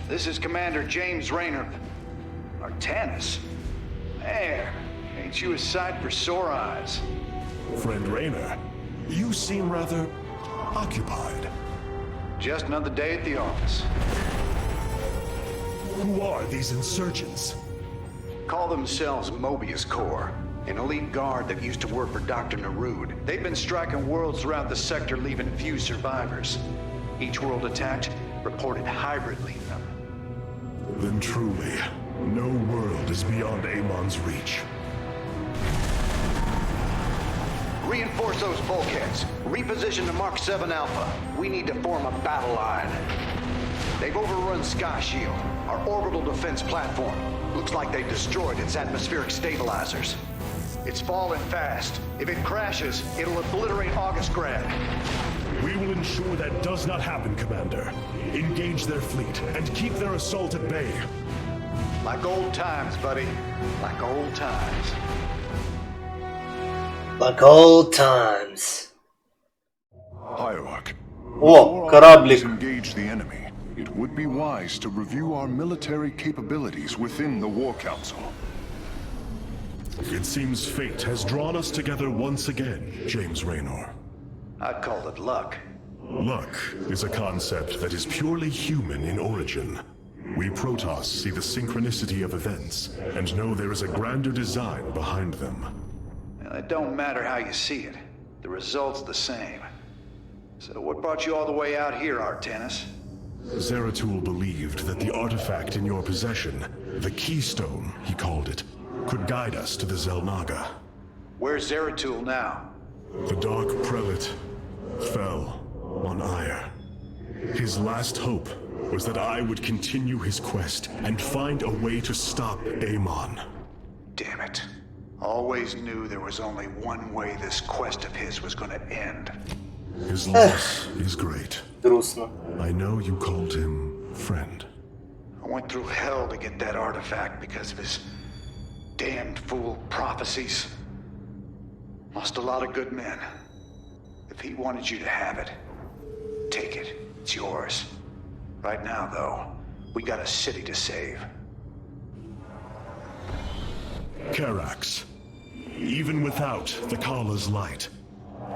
This is Commander James Raynor. Artanis? Man, ain't you a sight for sore eyes? Friend Raynor, you seem rather occupied. Just another day at the office. Who are these insurgents? Call themselves Mobius Corps, an elite guard that used to work for Dr. Narud. They've been striking worlds throughout the sector, leaving few survivors. Each world attacked reported hybrid leaving them. Then truly, no world is beyond Amon's reach. Reinforce those bulkheads. Reposition the Mark 7 Alpha. We need to form a battle line. They've overrun Sky Shield, our orbital defense platform. Looks like they've destroyed its atmospheric stabilizers. It's falling fast. If it crashes, it'll obliterate August Grad. We will ensure that does not happen, Commander. Engage their fleet and keep their assault at bay. Like old times, buddy. Like old times. Like old times. Hierarch. О, кораблик. Engage the enemy. It would be wise to review our military capabilities within the War Council. It seems fate has drawn us together once again, James Raynor. I'd call it luck. Luck is a concept that is purely human in origin. We Protoss see the synchronicity of events and know there is a grander design behind them. Well, it don't matter how you see it. The result's the same. So what brought you all the way out here, Artanis? Zeratul believed that the artifact in your possession, the Keystone, he called it, could guide us to the Xel'Naga. Where's Zeratul now? The Dark Prelate fell on Ire. His last hope was that I would continue his quest and find a way to stop Amon. Damn it. Always knew there was only one way this quest of his was gonna end. His loss is great. Грустно. I know you called him friend. I went through hell to get that artifact because of his damned fool prophecies. Lost a lot of good men. If he wanted you to have it, take it. It's yours. Right now, though, we got a city to save. Karax, even without the Kala's light,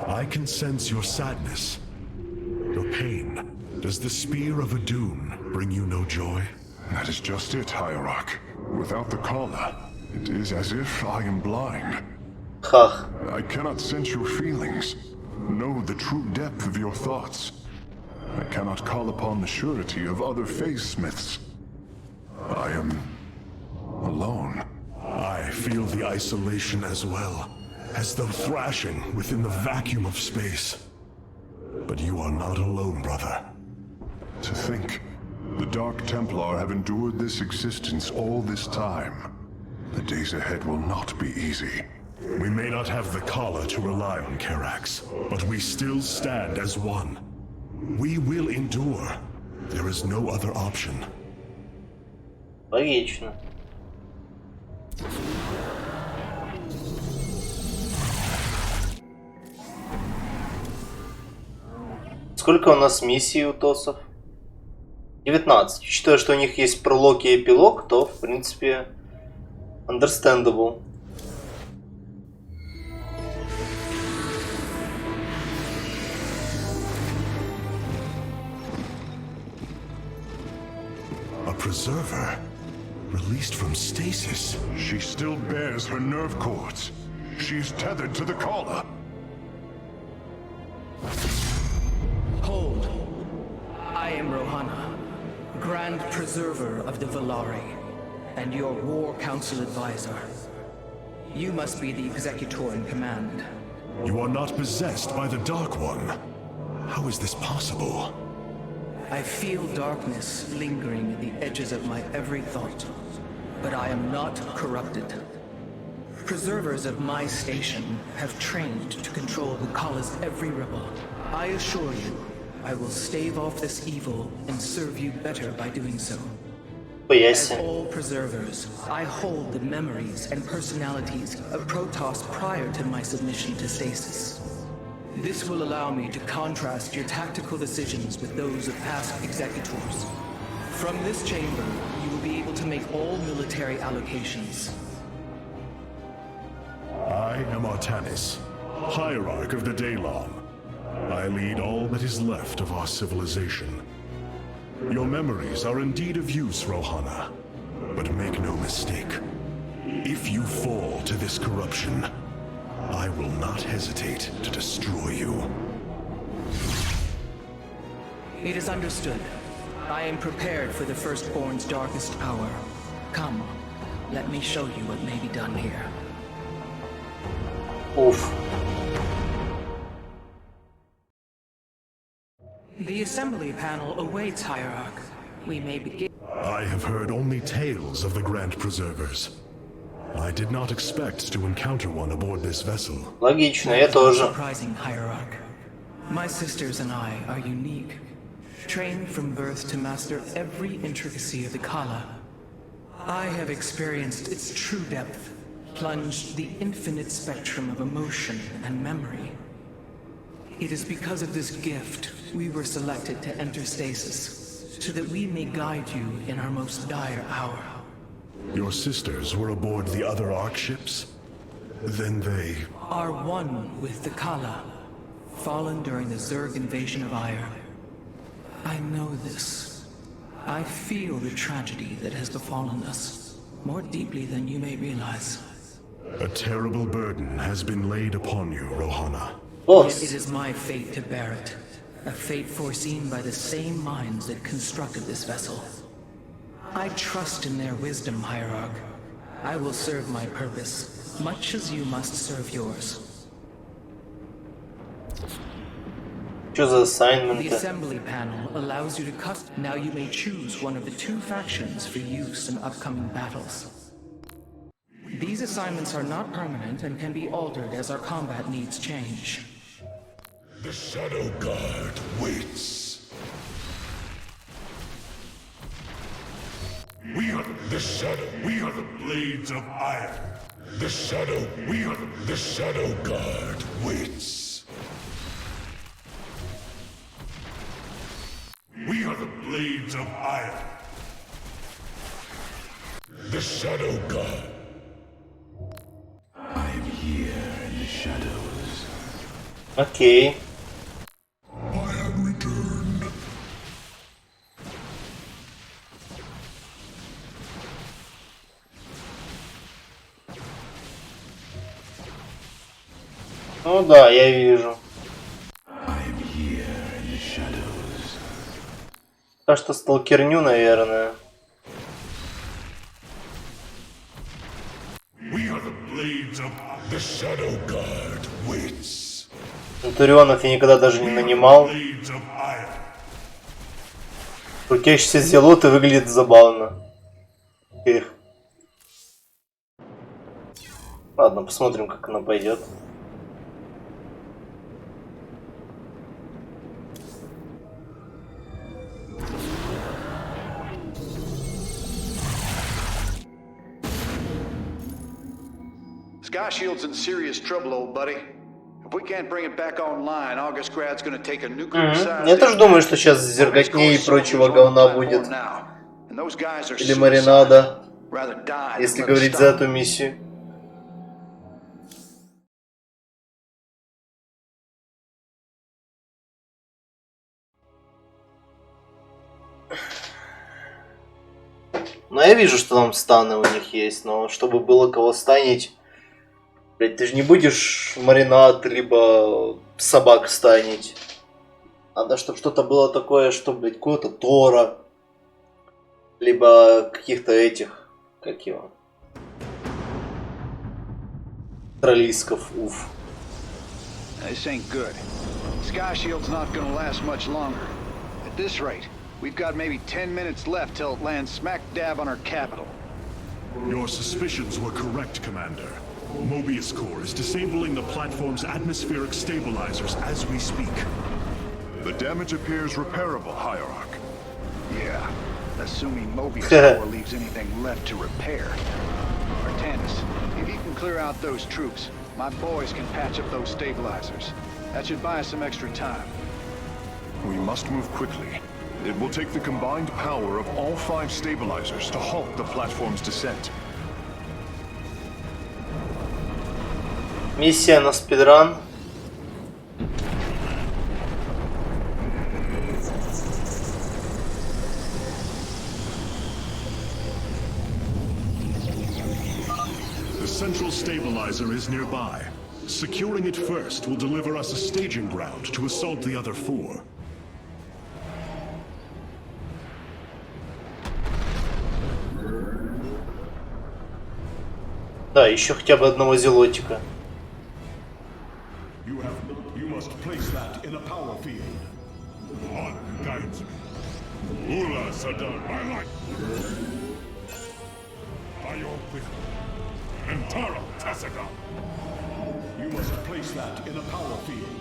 I can sense your sadness, your pain. Does the spear of Adun bring you no joy? That is just it, Hierarch. Without the Kala, it is as if I am blind. Хах. I cannot sense your feelings, know the true depth of your thoughts. I cannot call upon the surety of other phase-smiths. I am alone. I feel the isolation as well, as though thrashing within the vacuum of space. But you are not alone, brother. To think, the Dark Templar have endured this existence all this time. The days ahead will not be easy. We may not have the Kala to rely on, Karax, but we still stand as one. We will endure. There is no other option. Логично. Сколько у нас миссий у ТОСов? 19. Считаю, что у них есть пролог и эпилог, то, в принципе, understandable. A preserver? Released from stasis? She still bears her nerve cords. She is tethered to the Kala. Hold. I am Rohana, Grand Preserver of the Valari, and your War Council advisor. You must be the executor in command. You are not possessed by the Dark One. How is this possible? I feel darkness lingering at the edges of my every thought, but I am not corrupted. Preservers of my station have trained to control Hukala's every rebel. I assure you, I will stave off this evil and serve you better by doing so. As Поясни. all preservers, I hold the memories and personalities of Protoss prior to my submission to stasis. This will allow me to contrast your tactical decisions with those of past executors. From this chamber, you will be able to make all military allocations. I am Artanis, hierarch of the Daylong. I lead all that is left of our civilization. Your memories are indeed of use, Rohana. But make no mistake. If you fall to this corruption, I will not hesitate to destroy you. It is understood. I am prepared for the Firstborn's darkest hour. Come, let me show you what may be done here. Уф. The assembly panel awaits, Hierarch. We may begin. I have heard only tales of the Grand Preservers. I did not expect to encounter one aboard this vessel. Логично, я тоже. Surprising, Hierarch. My sisters and I are unique, trained from birth to master every intricacy of the Kala. I have experienced its true depth, plunged the infinite spectrum of emotion and memory. It is because of this gift we were selected to enter stasis, so that we may guide you in our most dire hour. Your sisters were aboard the other Ark ships? Then they... Are one with the Kala, fallen during the Zerg invasion of Ire. I know this. I feel the tragedy that has befallen us, more deeply than you may realize. A terrible burden has been laid upon you, Rohana. Босс. Yet it is my fate to bear it. A fate foreseen by the same minds that constructed this vessel. I trust in their wisdom, Hierarch. I will serve my purpose, much as you must serve yours. Что за The ассайнменты? assembly panel allows you to custom. Now you may choose one of the two factions for use in upcoming battles. These assignments are not permanent and can be altered as our combat needs change. The Shadow Guard waits. We are the Shadow. We are the Blades of Iron. The Shadow. We are the Shadow Guard waits. We are the Blades of Iron. The Shadow Guard. I am here in the shadows. Окей. I have returned. Ну да, я вижу. I am here in the shadows. Так что сталкерню, наверное. We are the Blades of the Shadow Guard waits. Центурионов я никогда даже не нанимал. Blades of Iron. Крутящийся зелот и выглядит забавно. Эх. Ладно, посмотрим, как она пойдет. Sky Shield's in serious trouble, old buddy. If we can't bring it back online, August Grad's gonna take a nuclear-sized... Я тоже думаю, что сейчас зерготней и прочего говна будет. Или маринада, если говорить за эту миссию. Но я вижу, что там станы у них есть, но чтобы было кого станить... Блять, ты же не будешь маринад, либо собак станить. Надо, чтобы что-то было такое, что, блядь, какого-то Тора. Либо каких-то этих, как его, троллисков, уф. This ain't good. Sky Shield's not gonna last much longer. At this rate, we've got maybe 10 minutes left till it lands smack dab on our capital. Your suspicions were correct, Commander. Mobius Core is disabling the platform's atmospheric stabilizers as we speak. The damage appears repairable, Hierarch. Yeah, assuming Mobius Core leaves anything left to repair. Artanis, if you can clear out those troops, my boys can patch up those stabilizers. That should buy us some extra time. We must move quickly. It will take the combined power of all 5 stabilizers to halt the platform's descent. Миссия на спидран. The central stabilizer is nearby. Securing it first will deliver us a staging ground to assault the other 4. Да, еще хотя бы одного зелотика. You must place that in a power field. On guides me. Ula Sadan, my life. By your will. Antara Tassaga. You must place that in a power field.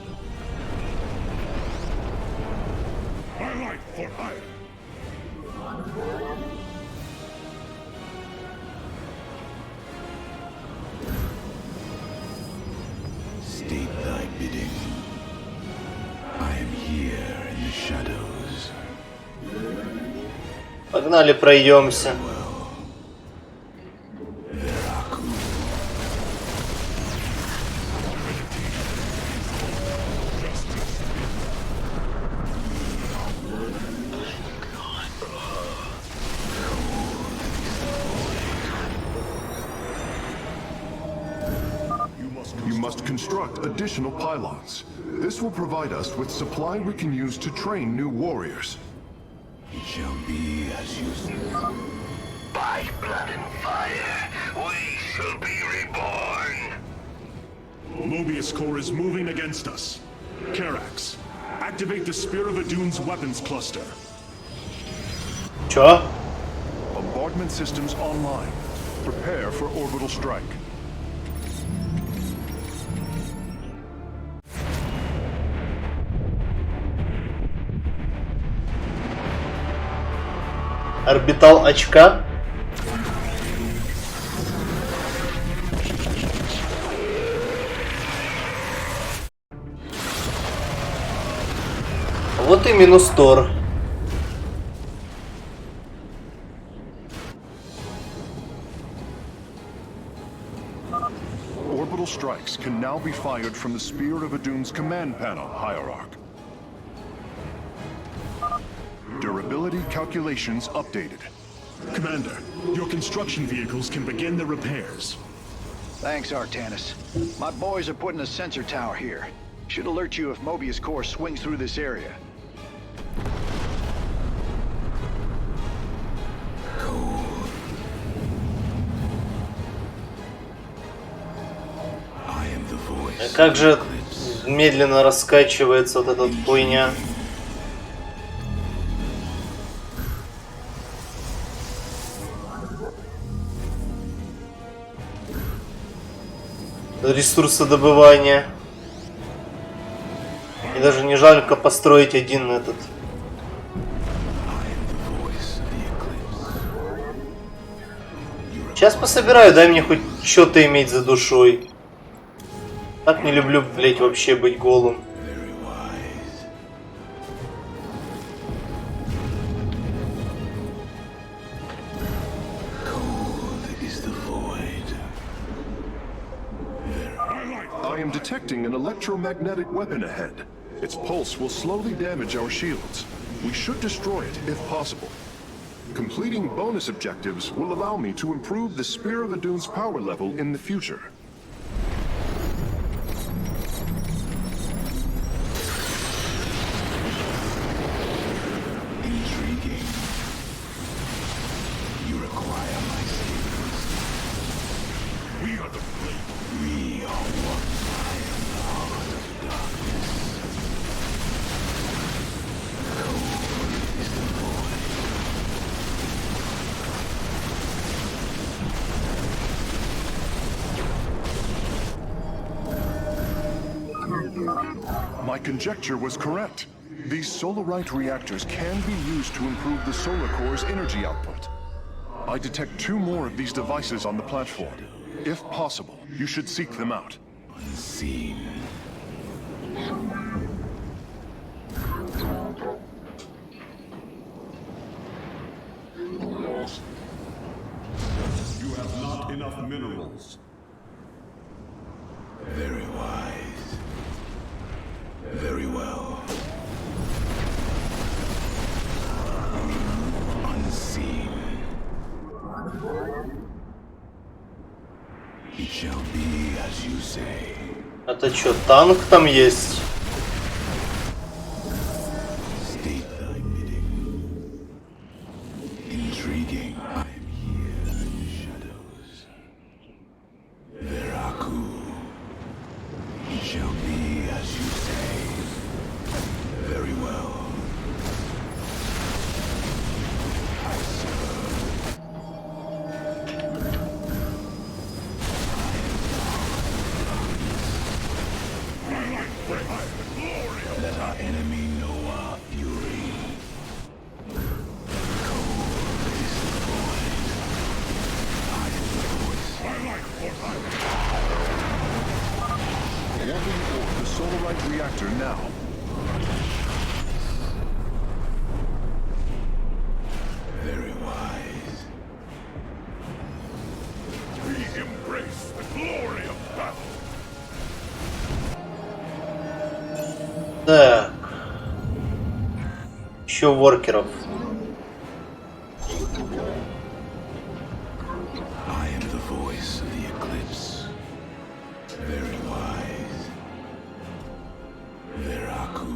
My life for hire. State thy bidding. I am here in the shadows. Погнали, пройдемся. You must construct additional pylons. This will provide us with supply we can use to train new warriors. It shall be as you say. By blood and fire, we shall be reborn! Mobius Core is moving against us. Karax, activate the Spear of Adun's weapons cluster. Чё? Bombardment systems online. Prepare for orbital strike. Орбитал очка. Вот и минус Тор. Orbital strikes can now be fired from the Spear of Adun's command panel, Hierarch. Durability calculations updated. Commander, your construction vehicles can begin the repairs. Thanks, Artanis. My boys are putting a sensor tower here. Should alert you if Mobius Core swings through this area. I am the voice. Как же медленно раскачивается вот эта хуйня. Ресурсодобывание. И даже не жалко построить один этот. Сейчас пособираю, дай мне хоть что-то иметь за душой. Так не люблю, блять, вообще быть голым. I am detecting an electromagnetic weapon ahead. Its pulse will slowly damage our shields. We should destroy it if possible. Completing bonus objectives will allow me to improve the Spear of Adun's power level in the future. Intriguing. You require my skills. We are the blade. We are one. I am the heart of darkness. Cold is the void. My conjecture was correct. These Solarite reactors can be used to improve the solar core's energy output. I detect 2 more of these devices on the platform. If possible, you should seek them out. Unseen. not enough minerals. Very wise. Very well. Unseen. It shall be as you say. Это что, танк там есть? State thy bidding. Intriguing. I am here in the shadows. Veraku. It shall be as you say. Very well. I serve. Let our enemy know our fury. Cold is the void. I am the voice. Warping toward the solarite reactor now. Very wise. We embrace the glory of battle. Так. Еще воркеров. I am the voice of the eclipse. Very wise. Veraku.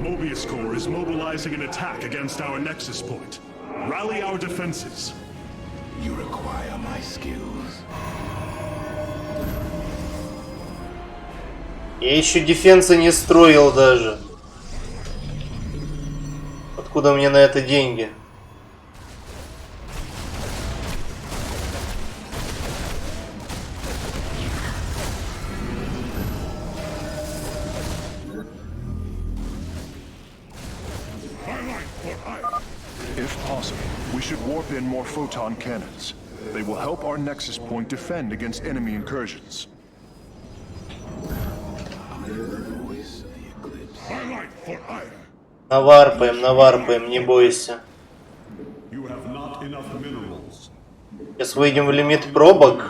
Mobius Corps is mobilizing an attack against our nexus point. Rally our defenses. You require my skills. Я еще дефенсы не строил даже. Откуда мне на это деньги? If possible, we should warp in more photon cannons. They will help our nexus point defend against enemy incursions. Наварпаем, не бойся. You have not enough minerals. Сейчас выйдем в лимит пробок.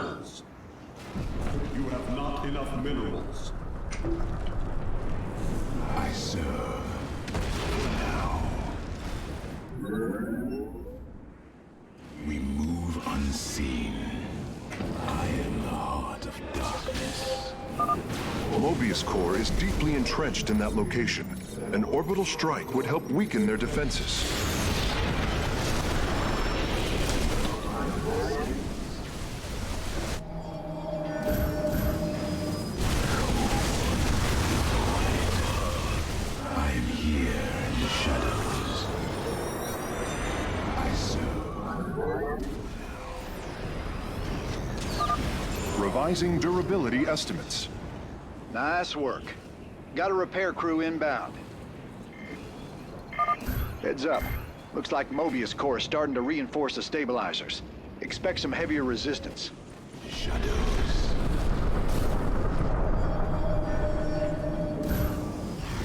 You have not enough minerals. I serve. Now. We move unseen. I am the heart of darkness. Mobius Corps is deeply entrenched in that location. An orbital strike would help weaken their defenses. I am here in the shadows. I serve. Revising durability estimates. Nice work. Got a repair crew inbound. Heads up. Looks like Mobius Corps is starting to reinforce the stabilizers. Expect some heavier resistance. Shadows.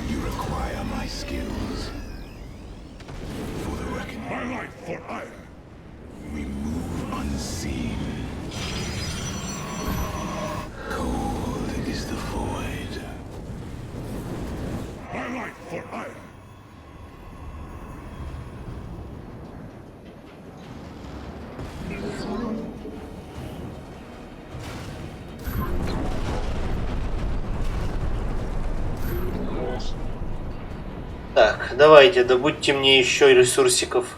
You require my skills. For the reckoning. My light for iron. We move unseen. Cold is the void. My light for iron. Так, давайте, добудьте мне еще ресурсиков.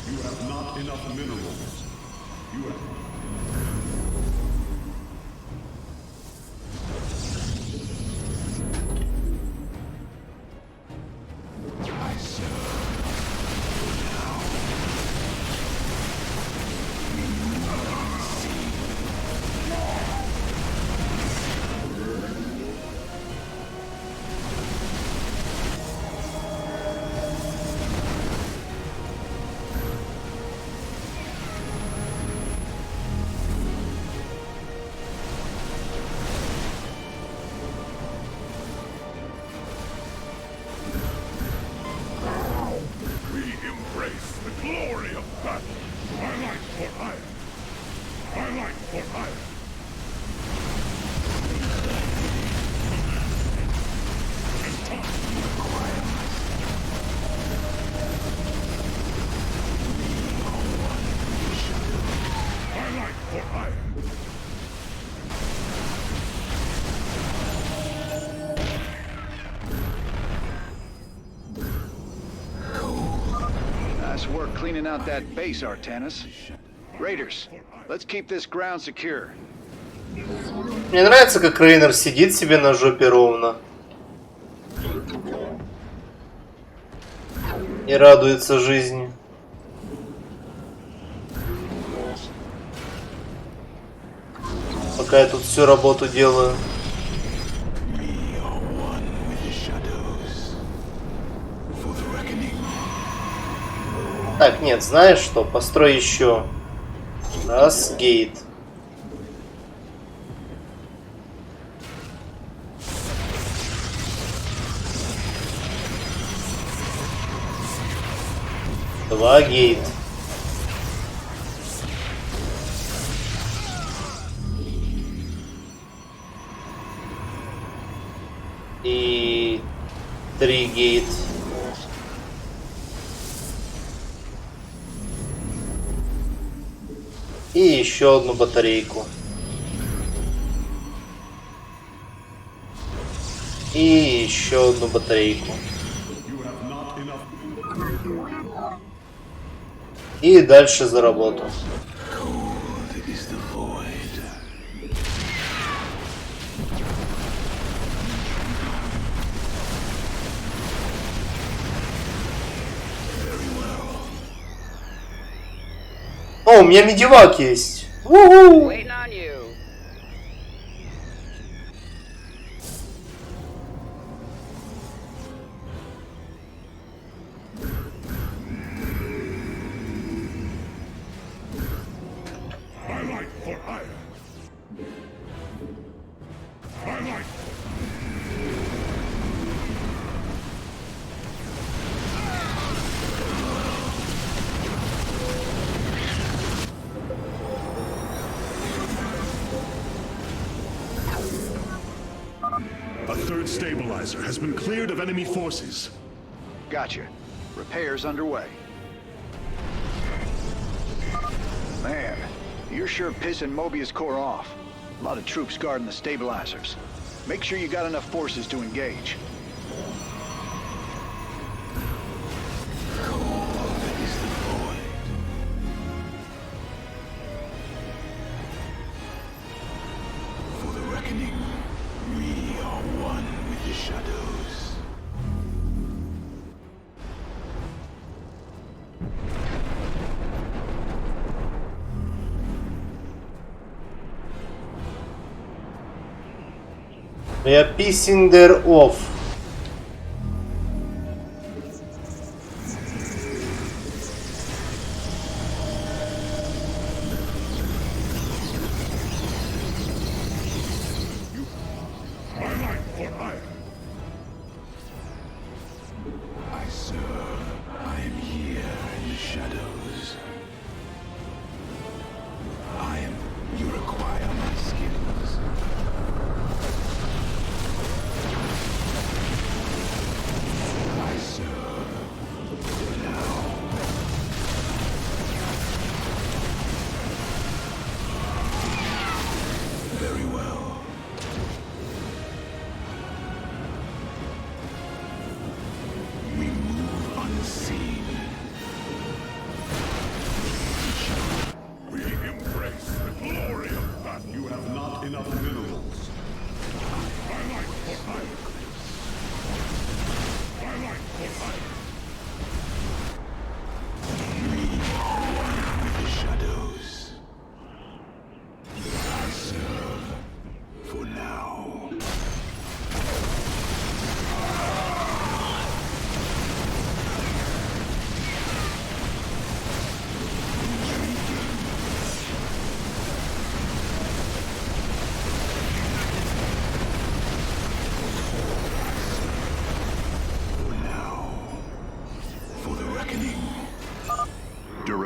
You have not enough minerals. You have... I serve. Nice work cleaning out that base, Artanis. Raiders, let's keep this ground secure. Мне нравится, как Рейнер сидит себе на жопе ровно. И радуется жизни. Пока я тут всю работу делаю. Так, нет, знаешь что? Построй еще. Раз, гейт. Два гейт. И 3 гейт. И еще одну батарейку. И еще одну батарейку. И дальше за работу. О, у меня медивак есть. У-ху! A third stabilizer has been cleared of enemy forces. Gotcha. Repairs underway. Man, you're sure pissing Mobius Corps off. A lot of troops guarding the stabilizers. Make sure you got enough forces to engage. We are pissing their off.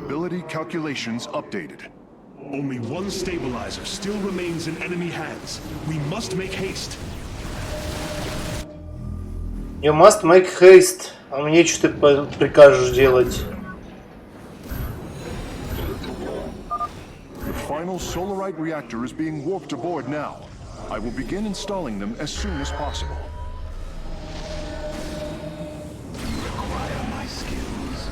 Ability calculations updated. Only one stabilizer still remains in enemy hands. We must make haste. You must make haste. А мне что ты прикажешь делать? The final solarite reactor is being warped aboard now. I will begin installing them as soon as possible. You require my skills.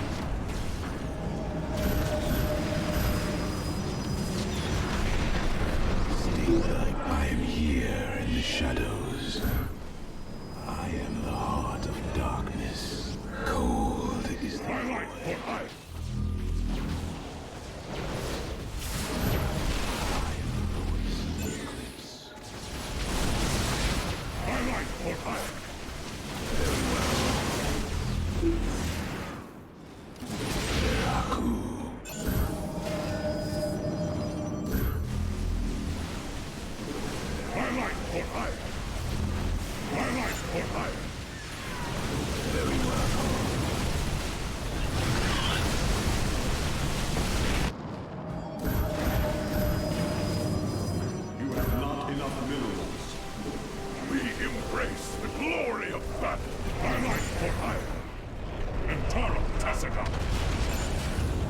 Stay like I am here in the shadows. I am the heart of darkness. Cold is the void.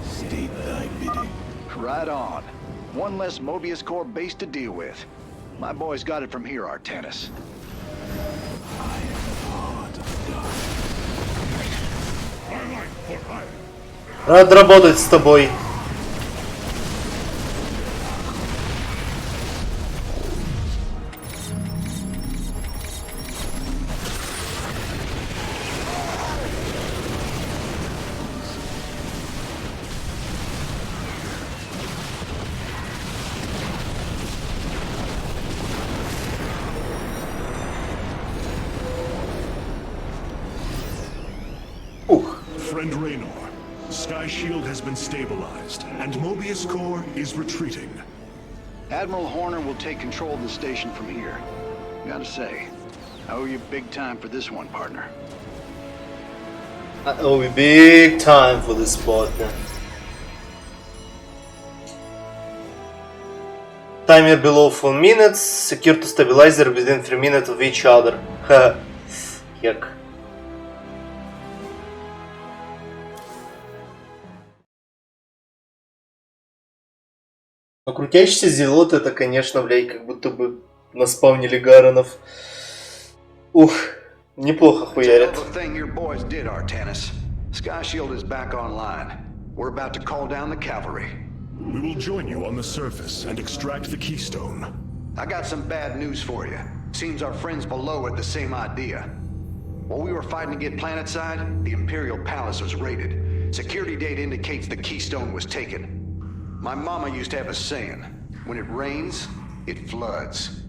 State thy bidding. Right on. One less Mobius Core base to deal with. My boys got it from here, Artanis. I am the heart of darkness. Рад работать с тобой. Friend Raynor, Sky Shield has been stabilized, and Mobius Core is retreating. Admiral Horner will take control of the station from here. Gotta say, I owe you big time for this one, partner. I owe you big time for this partner. Timer below 4 minutes. Secure to stabilizer within 3 minutes of each other. Ха. Хек. Но крутящийся зелот это, конечно, блядь, как будто бы наспавнили Гаронов. Ух, неплохо хуярят. Sky Shield is back online. We're about to call down the cavalry. We will join you on the surface and extract the keystone. I got some bad news for you. Seems our friends below had the same idea. While we were fighting to get planetside, the Imperial Palace was raided. Security data indicates the keystone was taken. My mama used to have a saying, when it rains, it floods.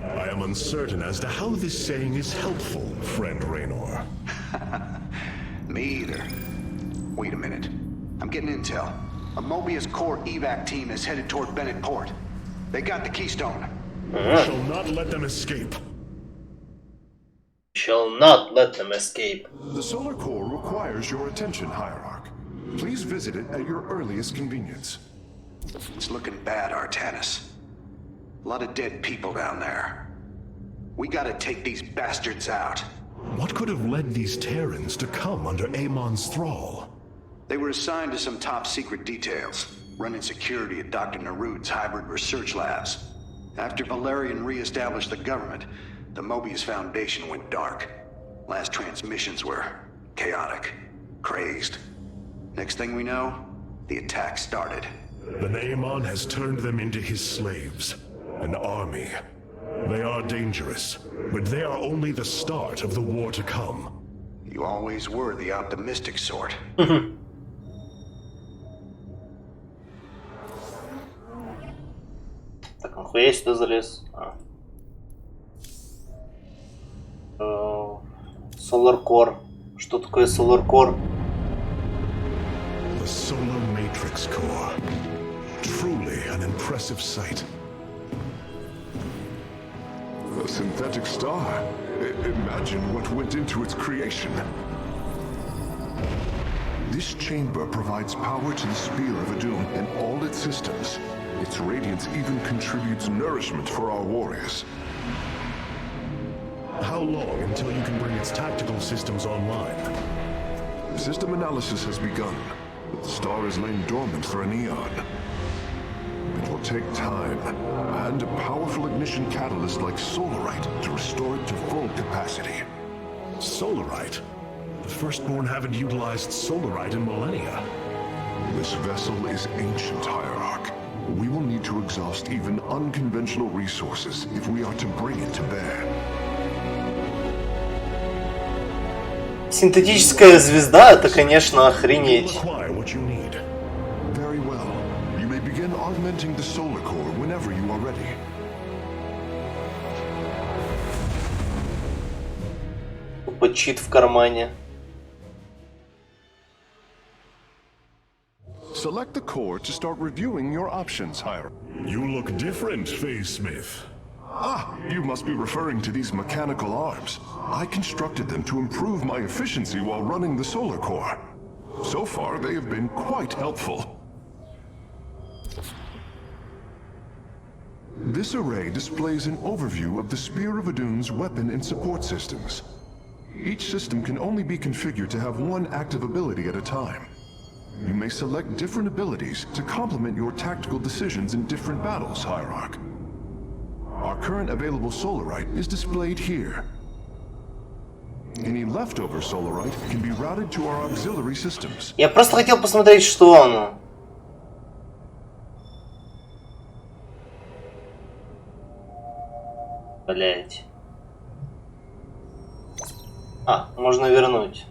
I am uncertain as to how this saying is helpful, friend Raynor. Me either. Wait a minute. I'm getting intel. A Mobius Core evac team is headed toward Bennett Port. They got the keystone. We shall not let them escape. Shall not let them escape. The solar core requires your attention, Hierarch. Please visit it at your earliest convenience. It's looking bad, Artanis. A lot of dead people down there. We gotta take these bastards out. What could have led these Terrans to come under Amon's thrall? They were assigned to some top-secret details, running security at Dr. Narud's hybrid research labs. After Valerian re-established the government, the Mobius Foundation went dark. Last transmissions were chaotic, crazed. Next thing we know, the attack started. Then Amon has turned them into his slaves, an army. They are dangerous, but they are only the start of the war to come. You always were the optimistic sort. Так, нахуя я сюда залез? Solar Core. Что такое Solar Core? The Solar Matrix Core. Truly an impressive sight. A synthetic star. Imagine what went into its creation. This chamber provides power to the spear of Adun and all its systems. Its radiance even contributes nourishment for our warriors. How long until you can bring its tactical systems online? System analysis has begun, but the star has lain dormant for an eon. It will take time, and a powerful ignition catalyst like solarite to restore it to full capacity. Solarite? The Firstborn haven't utilized solarite in millennia. This vessel is ancient, Hierarch. We will need to exhaust even unconventional resources if we are to bring it to bear. Синтетическая звезда — это, конечно, охренеть. Very well. You may begin augmenting the solar core whenever you are ready. Чит в кармане. Select the core to start reviewing your options, Hierarch. You look different, Phase Smith. Ah, you must be referring to these mechanical arms. I constructed them to improve my efficiency while running the solar core. So far, they have been quite helpful. This array displays an overview of the Spear of Adun's weapon and support systems. Each system can only be configured to have one active ability at a time. You may select different abilities to complement your tactical decisions in different battles, Hierarch. Our current available solarite is displayed here. Any leftover solarite can be routed to our auxiliary systems. Я просто хотел посмотреть, что оно. Блять. А, можно вернуть.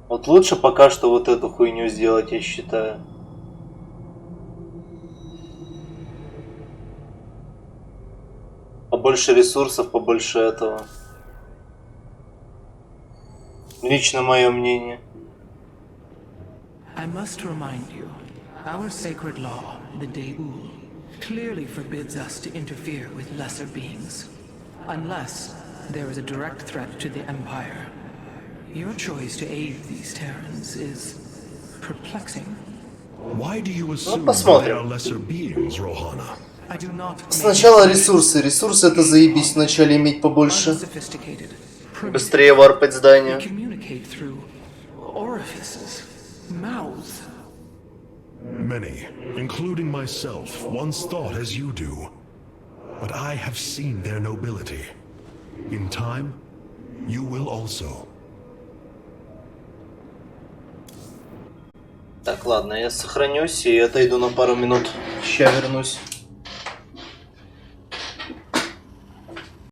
Вот лучше пока что вот эту хуйню сделать, я считаю. Побольше ресурсов, побольше этого. Лично мое мнение. I must remind you, our sacred law, the Deul, clearly forbids us to interfere with lesser beings, unless there is a direct threat to the Empire. Your choice to aid these Terrans is perplexing. Why do you assume they are lesser beings, Rohana? I do not. Сначала ресурсы. Ресурсы — это заебись вначале иметь побольше. Быстрее варпать здание. Many, including myself, once thought as you do. But I have seen their nobility. In time, you will also. Так, ладно, я сохранюсь и отойду на пару минут. Ща вернусь.